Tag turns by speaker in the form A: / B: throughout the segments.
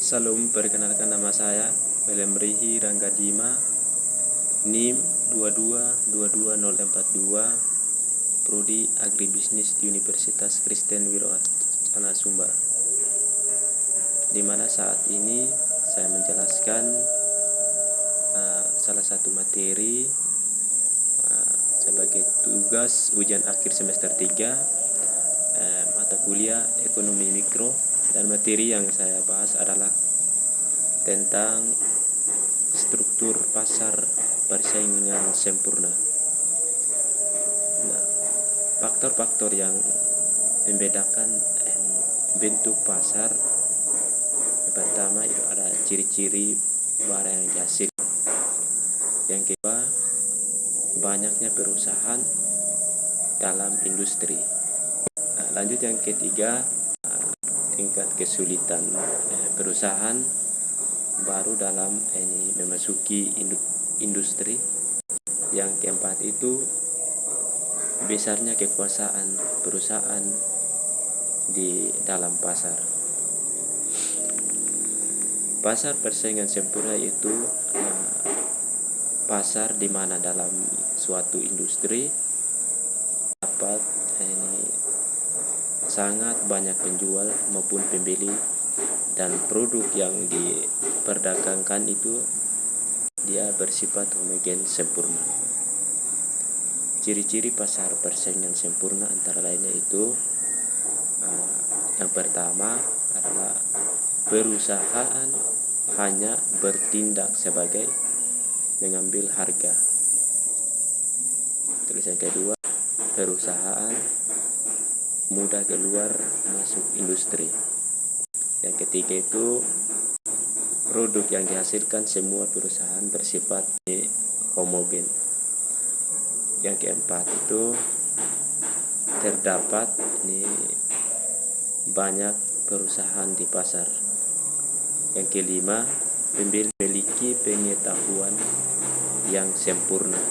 A: Salam, perkenalkan nama saya Melemrihi Ranggadima, NIM 2222042, Prodi Agribisnis di Universitas Kristen Wirowacana Sumbar. Di mana saat ini saya menjelaskan salah satu materi sebagai tugas ujian akhir semester 3 mata kuliah ekonomi mikro, dan materi yang saya bahas adalah tentang struktur pasar persaingan sempurna. Nah, faktor-faktor yang membedakan bentuk pasar, yang pertama itu ada ciri-ciri barang yang dihasilkan. Yang kedua, banyaknya perusahaan dalam industri. Lanjut yang ketiga, tingkat kesulitan perusahaan baru dalam memasuki industri. Yang keempat itu besarnya kekuasaan perusahaan di dalam pasar. Pasar persaingan sempurna itu pasar di mana dalam suatu industri dapat sangat banyak penjual maupun pembeli, dan produk yang diperdagangkan itu dia bersifat homogen sempurna. Ciri-ciri pasar persaingan sempurna antara lainnya itu yang pertama adalah perusahaan hanya bertindak sebagai mengambil harga. Terus yang kedua, perusahaan mudah keluar masuk industri. Yang ketiga itu produk yang dihasilkan semua perusahaan bersifat homogen. Yang keempat itu terdapat banyak perusahaan di pasar. Yang kelima, memiliki pengetahuan yang sempurna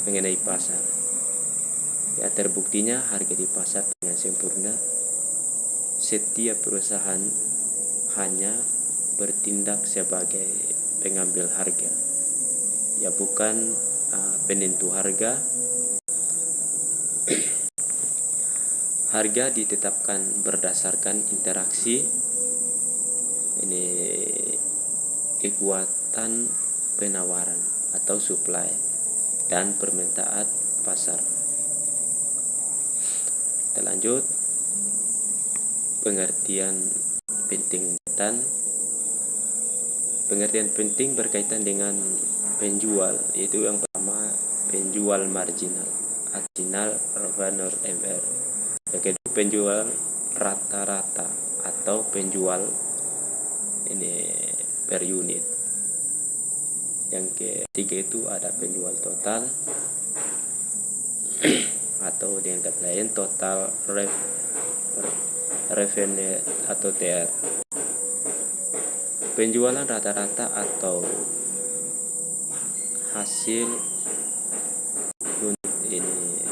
A: mengenai pasar. Ya, terbuktinya harga di pasar dengan sempurna. Setiap perusahaan hanya bertindak sebagai pengambil harga, ya bukan penentu harga. Harga ditetapkan berdasarkan interaksi kekuatan penawaran atau supply dan permintaan pasar. Kita lanjut, pengertian penting berkaitan dengan penjual, yaitu yang pertama penjual marginal revenue MR. Yang kedua, penjual rata-rata atau penjual per unit. Yang ketiga itu ada penjual total atau dengan kata lain total revenue atau TR. Penjualan rata-rata atau hasil unit ini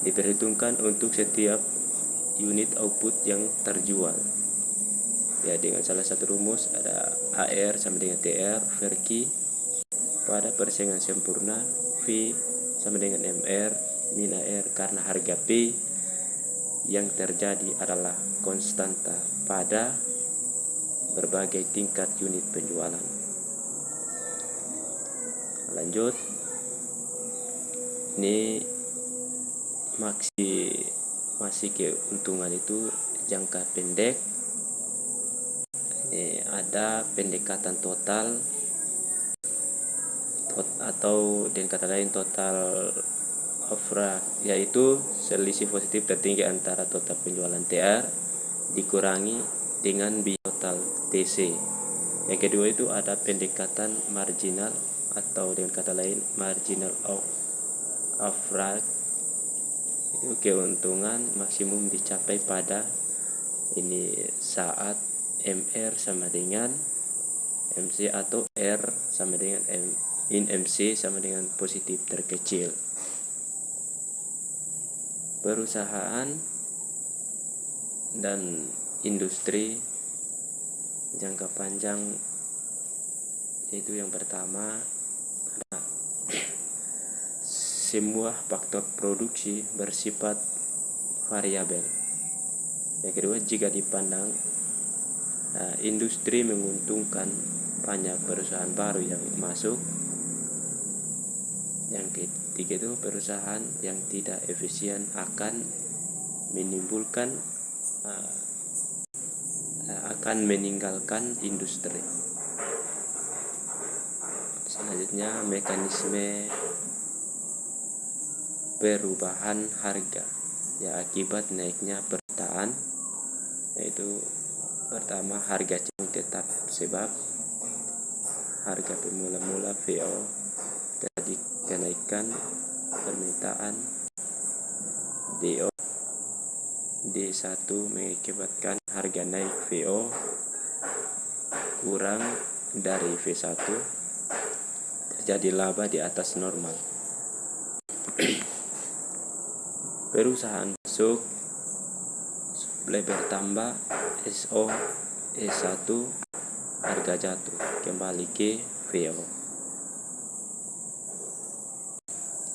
A: diperhitungkan untuk setiap unit output yang terjual. Ya, dengan salah satu rumus ada HR sama dengan TR per Q pada persaingan sempurna, V sama dengan MR min AR, karena harga P yang terjadi adalah konstanta pada berbagai tingkat unit penjualan. Lanjut, ini masih keuntungan itu jangka pendek. Ada pendekatan total atau dengan kata lain total offer, yaitu selisih positif tertinggi antara total penjualan TR dikurangi dengan biaya total TC. Yang kedua itu ada pendekatan marginal atau dengan kata lain marginal offer, itu keuntungan maksimum dicapai pada saat MR sama dengan MC atau R sama dengan MC sama dengan positif terkecil. Perusahaan dan industri jangka panjang. Itu yang pertama, semua faktor produksi bersifat variabel. Yang kedua, jika dipandang industri menguntungkan, banyak perusahaan baru yang masuk. Yang ketiga itu, perusahaan yang tidak efisien akan menimbulkan akan meninggalkan industri. Selanjutnya, mekanisme perubahan harga akibat naiknya permintaan, yaitu pertama, harga cenderung tetap sebab harga pemula-mula VO terjadi kenaikan permintaan. D1 mengakibatkan harga naik VO kurang dari V1, terjadi laba di atas normal. Perusahaan masuk, suplai bertambah, SO E1, harga jatuh, kembali ke VO.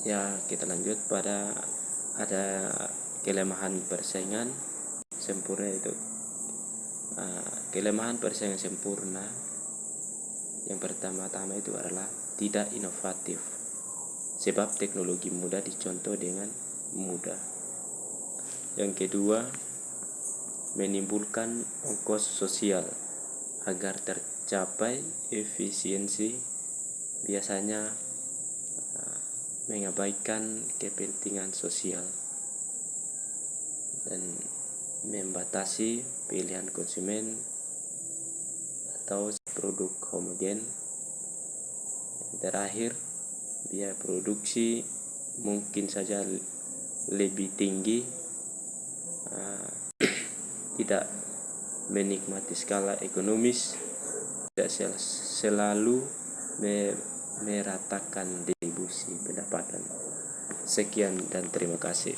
A: Ya, kita lanjut pada ada kelemahan persaingan sempurna. Itu kelemahan persaingan sempurna yang pertama-tama itu adalah tidak inovatif, sebab teknologi mudah dicontoh dengan mudah. Yang kedua, menimbulkan ongkos sosial. Agar tercapai efisiensi, biasanya mengabaikan kepentingan sosial dan membatasi pilihan konsumen atau produk homogen. Terakhir, biaya produksi mungkin saja lebih tinggi, tidak menikmati skala ekonomis, tidak selalu meratakan distribusi pendapatan. Sekian dan terima kasih.